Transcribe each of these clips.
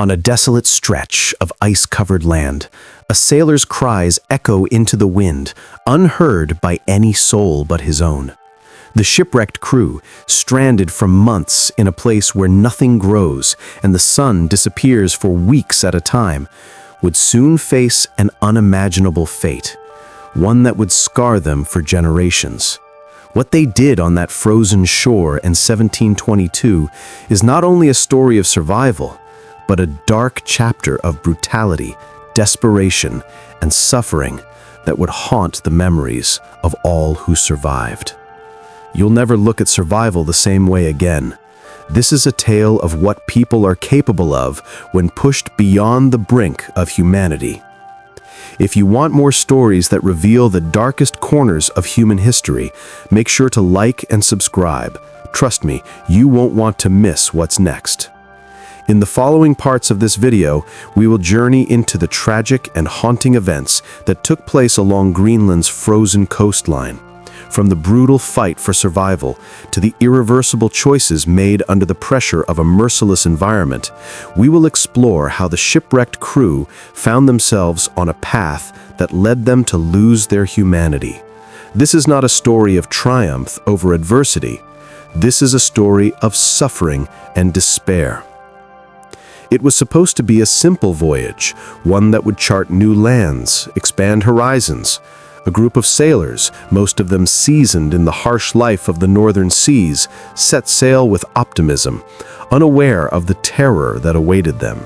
On a desolate stretch of ice-covered land, a sailor's cries echo into the wind, unheard by any soul but his own. The shipwrecked crew, stranded for months in a place where nothing grows and the sun disappears for weeks at a time, would soon face an unimaginable fate, one that would scar them for generations. What they did on that frozen shore in 1722 is not only a story of survival, but a dark chapter of brutality, desperation, and suffering that would haunt the memories of all who survived. You'll never look at survival the same way again. This is a tale of what people are capable of when pushed beyond the brink of humanity. If you want more stories that reveal the darkest corners of human history, make sure to like and subscribe. Trust me, you won't want to miss what's next. In the following parts of this video, we will journey into the tragic and haunting events that took place along Greenland's frozen coastline. From the brutal fight for survival to the irreversible choices made under the pressure of a merciless environment, we will explore how the shipwrecked crew found themselves on a path that led them to lose their humanity. This is not a story of triumph over adversity. This is a story of suffering and despair. It was supposed to be a simple voyage, one that would chart new lands, expand horizons. A group of sailors, most of them seasoned in the harsh life of the northern seas, set sail with optimism, unaware of the terror that awaited them.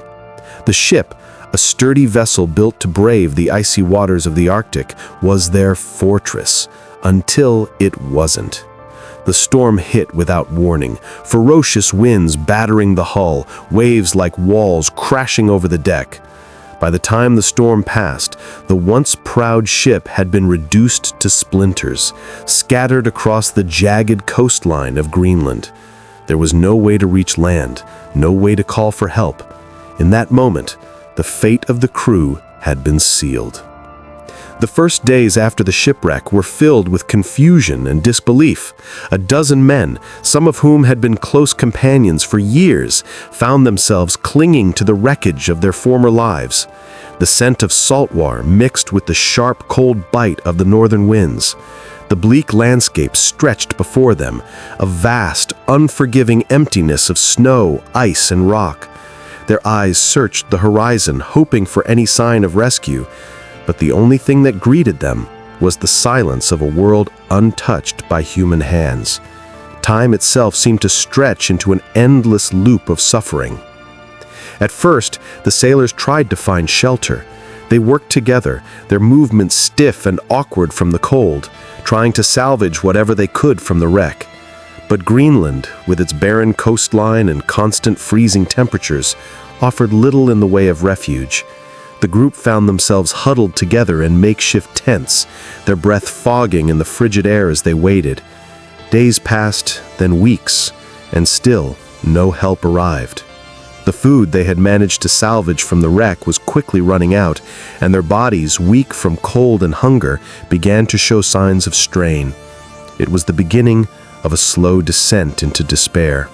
The ship, a sturdy vessel built to brave the icy waters of the Arctic, was their fortress, until it wasn't. The storm hit without warning, ferocious winds battering the hull, waves like walls crashing over the deck. By the time the storm passed, the once proud ship had been reduced to splinters, scattered across the jagged coastline of Greenland. There was no way to reach land, no way to call for help. In that moment, the fate of the crew had been sealed. The first days after the shipwreck were filled with confusion and disbelief. A dozen men, some of whom had been close companions for years, found themselves clinging to the wreckage of their former lives. The scent of salt water mixed with the sharp, cold bite of the northern winds. The bleak landscape stretched before them, a vast, unforgiving emptiness of snow, ice, and rock. Their eyes searched the horizon, hoping for any sign of rescue. But the only thing that greeted them was the silence of a world untouched by human hands. Time itself seemed to stretch into an endless loop of suffering. At first, the sailors tried to find shelter. They worked together, their movements stiff and awkward from the cold, trying to salvage whatever they could from the wreck. But Greenland, with its barren coastline and constant freezing temperatures, offered little in the way of refuge. The group found themselves huddled together in makeshift tents, their breath fogging in the frigid air as they waited. Days passed, then weeks, and still no help arrived. The food they had managed to salvage from the wreck was quickly running out, and their bodies, weak from cold and hunger, began to show signs of strain. It was the beginning of a slow descent into despair.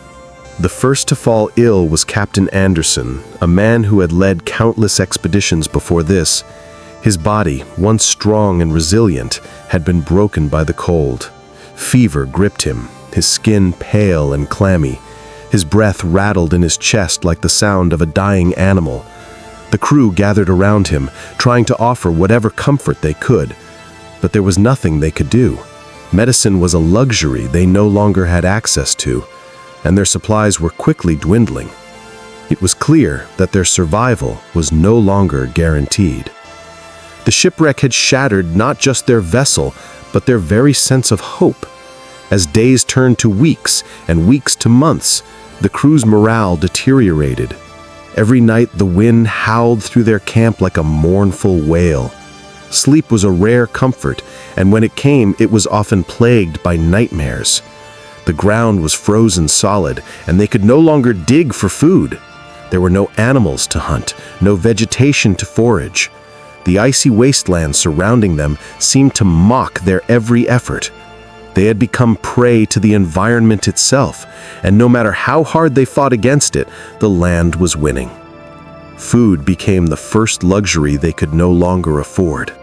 The first to fall ill was Captain Anderson, a man who had led countless expeditions before this. His body, once strong and resilient, had been broken by the cold. Fever gripped him, his skin pale and clammy. His breath rattled in his chest like the sound of a dying animal. The crew gathered around him, trying to offer whatever comfort they could. But there was nothing they could do. Medicine was a luxury they no longer had access to, and their supplies were quickly dwindling. It was clear that their survival was no longer guaranteed. The shipwreck had shattered not just their vessel, but their very sense of hope. As days turned to weeks and weeks to months, the crew's morale deteriorated. Every night the wind howled through their camp like a mournful wail. Sleep was a rare comfort, and when it came, it was often plagued by nightmares. The ground was frozen solid, and they could no longer dig for food. There were no animals to hunt, no vegetation to forage. The icy wasteland surrounding them seemed to mock their every effort. They had become prey to the environment itself, and no matter how hard they fought against it, the land was winning. Food became the first luxury they could no longer afford.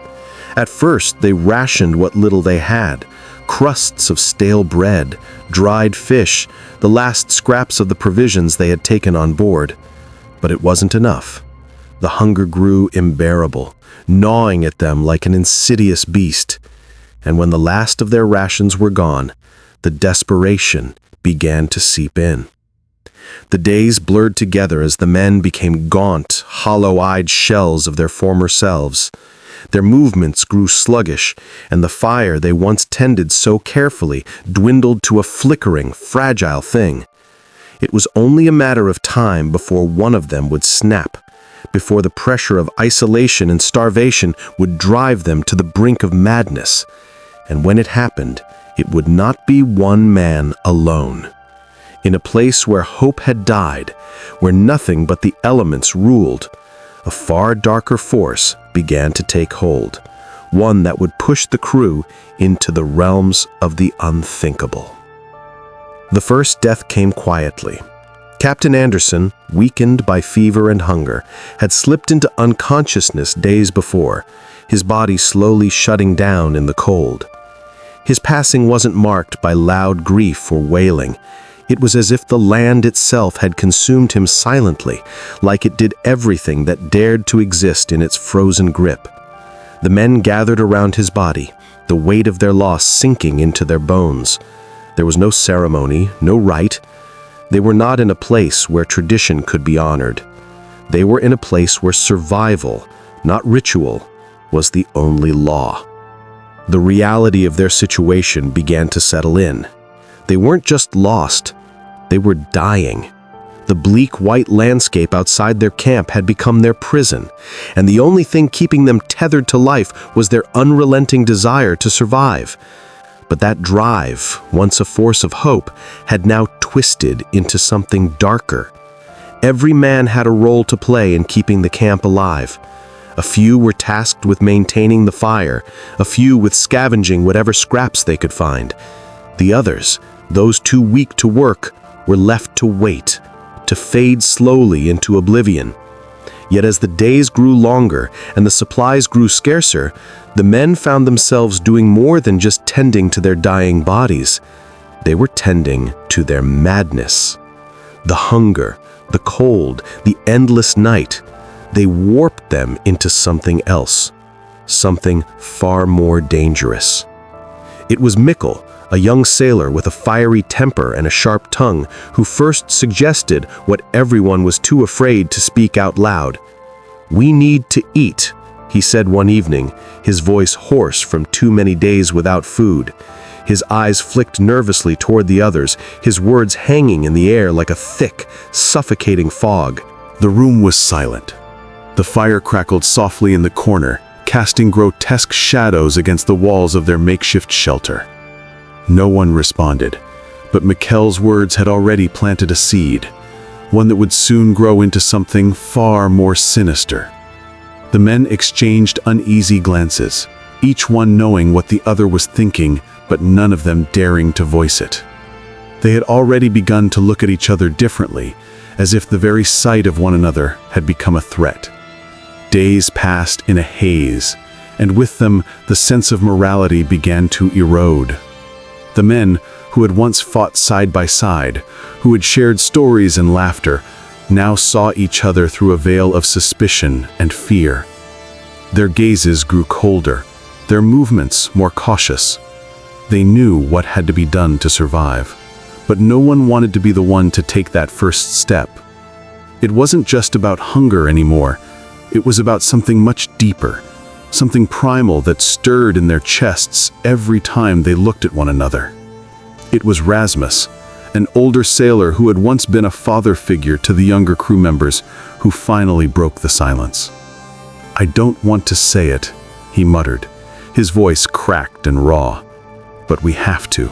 At first, they rationed what little they had: crusts of stale bread, dried fish, the last scraps of the provisions they had taken on board. But it wasn't enough. The hunger grew unbearable, gnawing at them like an insidious beast. And when the last of their rations were gone, the desperation began to seep in. The days blurred together as the men became gaunt, hollow-eyed shells of their former selves. Their movements grew sluggish, and the fire they once tended so carefully dwindled to a flickering, fragile thing. It was only a matter of time before one of them would snap, before the pressure of isolation and starvation would drive them to the brink of madness. And when it happened, it would not be one man alone. In a place where hope had died, where nothing but the elements ruled, a far darker force began to take hold, one that would push the crew into the realms of the unthinkable. The first death came quietly. Captain Anderson, weakened by fever and hunger, had slipped into unconsciousness days before, his body slowly shutting down in the cold. His passing wasn't marked by loud grief or wailing. It was as if the land itself had consumed him silently, like it did everything that dared to exist in its frozen grip. The men gathered around his body, the weight of their loss sinking into their bones. There was no ceremony, no rite. They were not in a place where tradition could be honored. They were in a place where survival, not ritual, was the only law. The reality of their situation began to settle in. They weren't just lost, they were dying. The bleak white landscape outside their camp had become their prison, and the only thing keeping them tethered to life was their unrelenting desire to survive. But that drive, once a force of hope, had now twisted into something darker. Every man had a role to play in keeping the camp alive. A few were tasked with maintaining the fire, a few with scavenging whatever scraps they could find. The others, those too weak to work, were left to wait, to fade slowly into oblivion. Yet as the days grew longer and the supplies grew scarcer, the men found themselves doing more than just tending to their dying bodies. They were tending to their madness. The hunger, the cold, the endless night, they warped them into something else, something far more dangerous. It was Mikkel, a young sailor with a fiery temper and a sharp tongue, who first suggested what everyone was too afraid to speak out loud. "We need to eat," he said one evening, his voice hoarse from too many days without food. His eyes flicked nervously toward the others, his words hanging in the air like a thick, suffocating fog. The room was silent. The fire crackled softly in the corner, casting grotesque shadows against the walls of their makeshift shelter. No one responded, but Mikkel's words had already planted a seed, one that would soon grow into something far more sinister. The men exchanged uneasy glances, each one knowing what the other was thinking, but none of them daring to voice it. They had already begun to look at each other differently, as if the very sight of one another had become a threat. Days passed in a haze, and with them the sense of morality began to erode. The men, who had once fought side by side, who had shared stories and laughter, now saw each other through a veil of suspicion and fear. Their gazes grew colder, their movements more cautious. They knew what had to be done to survive, but no one wanted to be the one to take that first step. It wasn't just about hunger anymore. It was about something much deeper, something primal that stirred in their chests every time they looked at one another. It was Rasmus, an older sailor who had once been a father figure to the younger crew members, who finally broke the silence. "I don't want to say it," he muttered, his voice cracked and raw, "but we have to.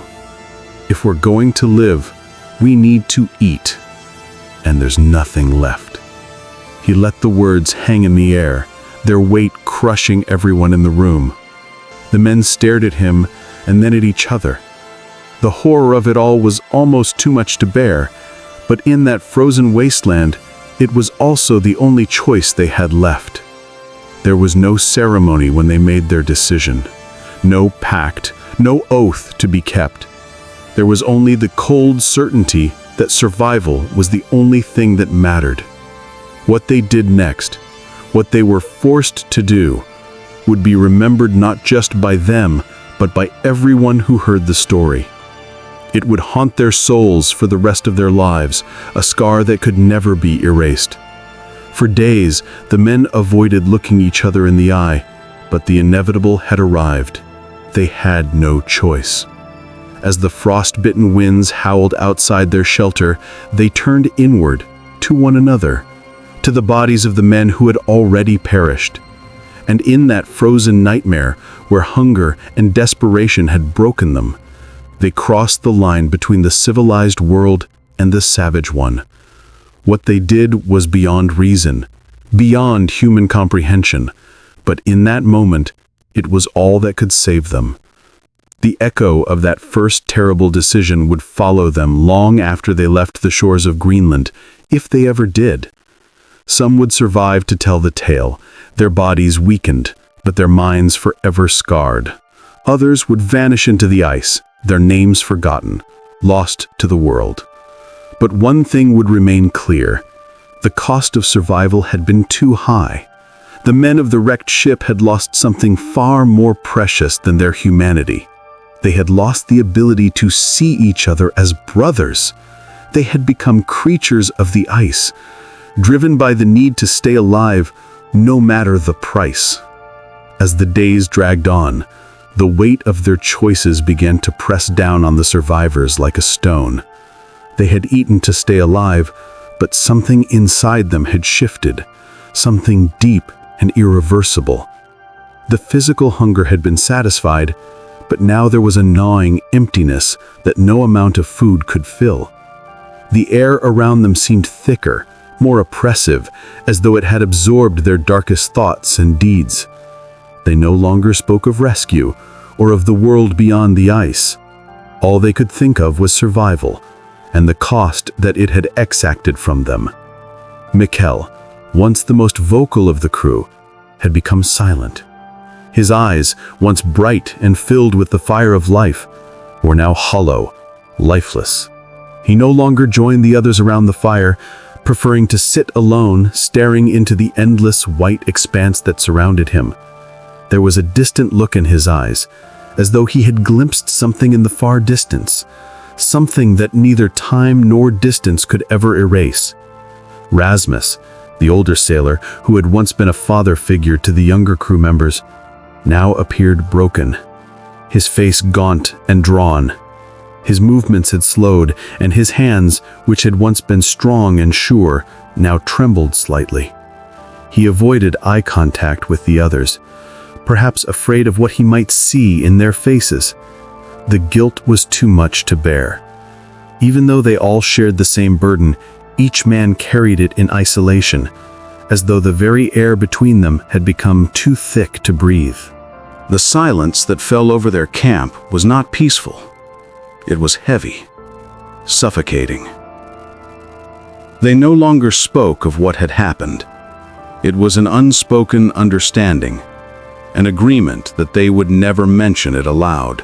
If we're going to live, we need to eat, and there's nothing left." He let the words hang in the air, their weight crushing everyone in the room. The men stared at him and then at each other. The horror of it all was almost too much to bear, but in that frozen wasteland, It was also the only choice they had left. There was no ceremony when they made their decision, no pact, no oath to be kept. There was only the cold certainty that survival was the only thing that mattered. What they did next, what they were forced to do, would be remembered not just by them, but by everyone who heard the story. It would haunt their souls for the rest of their lives, a scar that could never be erased. For days, the men avoided looking each other in the eye, but the inevitable had arrived. They had no choice. As the frost-bitten winds howled outside their shelter, they turned inward, to one another, to the bodies of the men who had already perished. And in that frozen nightmare, where hunger and desperation had broken them, they crossed the line between the civilized world and the savage one. What they did was beyond reason, beyond human comprehension, but in that moment, it was all that could save them. The echo of that first terrible decision would follow them long after they left the shores of Greenland, if they ever did. Some would survive to tell the tale, their bodies weakened, but their minds forever scarred. Others would vanish into the ice, their names forgotten, lost to the world. But one thing would remain clear. The cost of survival had been too high. The men of the wrecked ship had lost something far more precious than their humanity. They had lost the ability to see each other as brothers. They had become creatures of the ice, driven by the need to stay alive, no matter the price. As the days dragged on, the weight of their choices began to press down on the survivors like a stone. They had eaten to stay alive, but something inside them had shifted, something deep and irreversible. The physical hunger had been satisfied, but now there was a gnawing emptiness that no amount of food could fill. The air around them seemed thicker, more oppressive, as though it had absorbed their darkest thoughts and deeds. They no longer spoke of rescue or of the world beyond the ice. All they could think of was survival and the cost that it had exacted from them. Mikkel, once the most vocal of the crew, had become silent. His eyes, once bright and filled with the fire of life, were now hollow, lifeless. He no longer joined the others around the fire, preferring to sit alone, staring into the endless white expanse that surrounded him. There was a distant look in his eyes, as though he had glimpsed something in the far distance, something that neither time nor distance could ever erase. Rasmus, the older sailor, who had once been a father figure to the younger crew members, now appeared broken, his face gaunt and drawn. His movements had slowed, and his hands, which had once been strong and sure, now trembled slightly. He avoided eye contact with the others, perhaps afraid of what he might see in their faces. The guilt was too much to bear. Even though they all shared the same burden, each man carried it in isolation, as though the very air between them had become too thick to breathe. The silence that fell over their camp was not peaceful. It was heavy, suffocating. They no longer spoke of what had happened. It was an unspoken understanding, an agreement that they would never mention it aloud.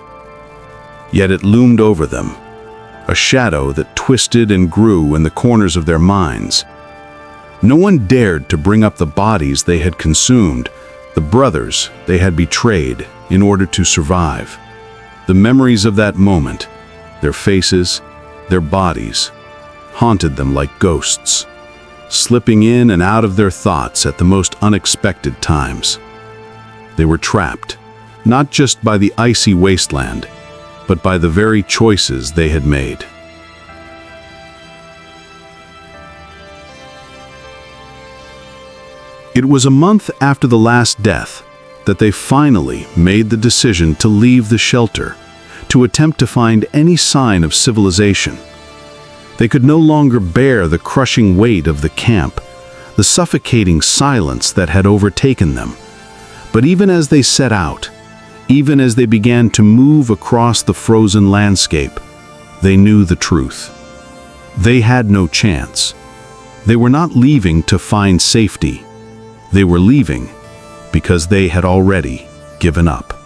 Yet it loomed over them, a shadow that twisted and grew in the corners of their minds. No one dared to bring up the bodies they had consumed, the brothers they had betrayed in order to survive. The memories of that moment, their faces, their bodies, haunted them like ghosts, slipping in and out of their thoughts at the most unexpected times. They were trapped, not just by the icy wasteland, but by the very choices they had made. It was a month after the last death that they finally made the decision to leave the shelter, to attempt to find any sign of civilization. They could no longer bear the crushing weight of the camp, the suffocating silence that had overtaken them. But even as they set out, even as they began to move across the frozen landscape, they knew the truth. They had no chance. They were not leaving to find safety. They were leaving because they had already given up.